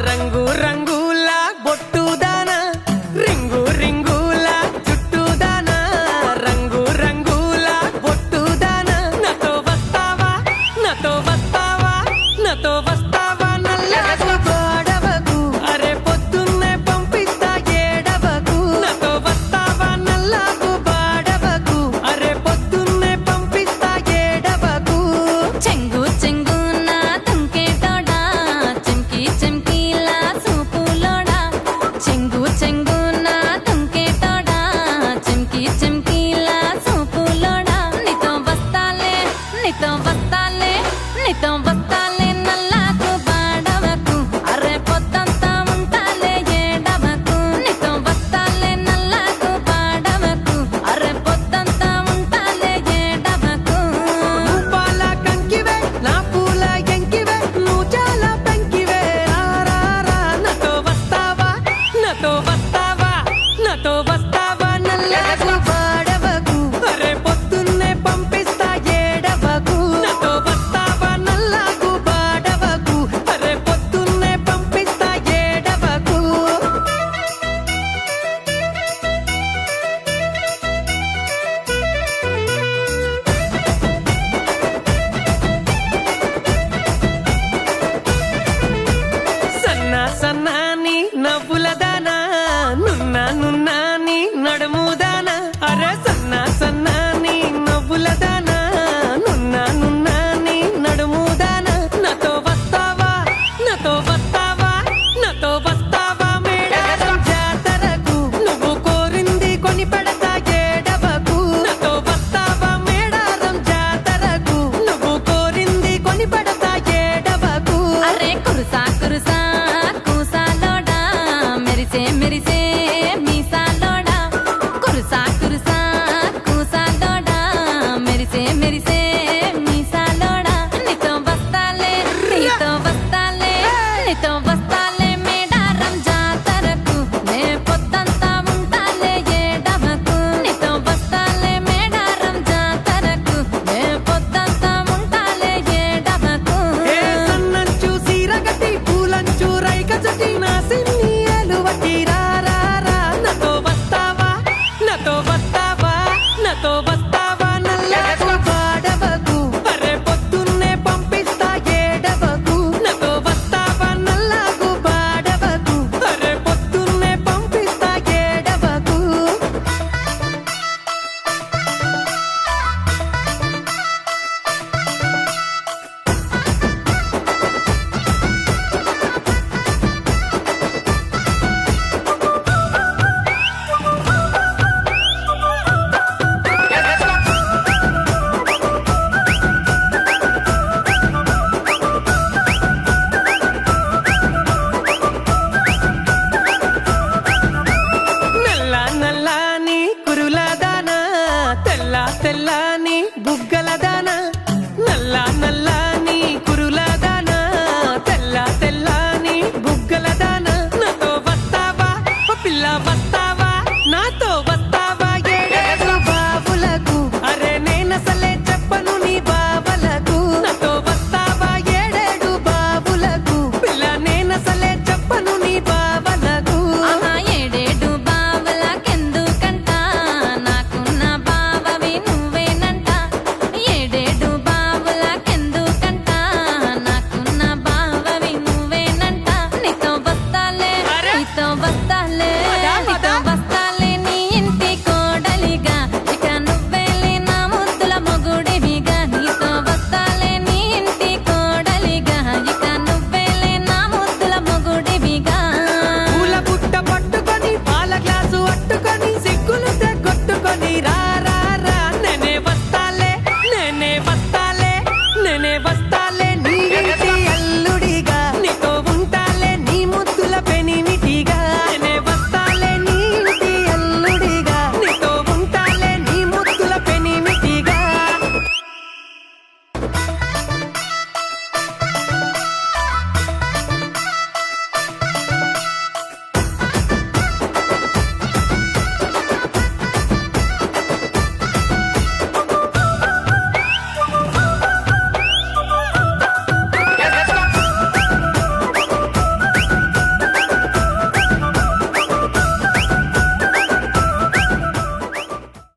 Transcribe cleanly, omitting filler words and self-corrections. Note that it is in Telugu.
రంగు రంగుల బొట్టుదాన రింగు రింగుల చుట్టుదాన రంగు రంగుల బొట్టుదాన నాతో వస్తావా నాతో వస్తావా నాతో వస్తావా నల్లకు గోడవకు అరే పొద్దున్నే పంపిస్తా ఏడవకు నాతో వస్తావా నల్లకు బాడవకు అరే పొద్దున్నే పంపిస్తా ఏడవకు చెంగు చెంగున తుంకేటోడా చెంకి చెంకిలా సూపులోడా చెంగు చెంగున తుంకేటోడా చెంకి చెంకిలా సూపులోడా నీతో వస్తాలే నీతో వస్తాలే నీతో వస్తాలే నల్లకు బాడవకు అరే పొద్దంతా ఉంటాలే ఏడవకు నీతో వస్తాలే నల్లకు బాడవకు అరే పొద్దంతా ఉంటాలే ఏడవకు పాల కంకివే నా పూల ఎంకివే నువ్వు చాలా పెంకివే రారా నాతో వస్తావా నాతో వస్తావా నాతో వస్తావా నల్లకు బాడవకు అరే పొద్దున్నే పంపిస్తా ఏడవకు నాతో వస్తావా నల్లకు బాడవకు అరే పొద్దున్నే పంపిస్తా ఏడవకు సన్నా సన్నాని నవ్వులదానా నున్నా నున్నాని నడుముదానా అరే సన్నా సన్నాని నవ్వులదానా నున్నా నున్నాని నడుముదానా నాతో వస్తావా నాతో వస్తావా నాతో వస్తావా మేడారం జాతరకు నువ్వు కోరింది కొని పెడతా ఏడవకు నాతో వస్తావా మేడారం జాతరకు నువ్వు కోరింది కొని పెడతా ఏడవకు అరే కురుసా కురుసా కూసాలోడా మెరిసే మెరిసే మీసాలోడా కురుసా కురుసా కూసాలోడా మెరిసే మెరిసే మీసాలోడా నీతో వస్తాలే నీతో వస్తాలే నీతో వస్తాలే మేడారం జాతరకు నే పొద్దంతా ఉంటాలే ఏడవకు నీతో వస్తాలే మేడారం జాతరకు నే పొద్దంతా ఉంటాలే ఏడవకు ఏ సన్నంచు సీరగటి పూలంచు రైకచటి నా సిన్ని ఎలువటి రారా నాతో వస్తావా నాతో వస్తావా నాతో వస్తావా నల్లకు బాడవకు అరే పొద్దున్నే పంపిస్తా ఏడవకు నాతో వస్తావా నల్లకు బాడవకు అరే పొద్దున్నే పంపిస్తా ఏడవకు నల్ల నల్లని కురులదానా తెల్ల తెల్లని బుగ్గలదానా నల్ల నల్లని కురులదానా తెల్ల తెల్లని బుగ్గలదానా నాతో వస్తావా ఓ పిల్ల వస్తావా నాతో వస్తావా ఏడేడు బాబులకు అరే నేనసలే చెప్పను నీ బావలకు నాతో వస్తావా ఏడేడు బాబులకు పిల్ల నేనసలే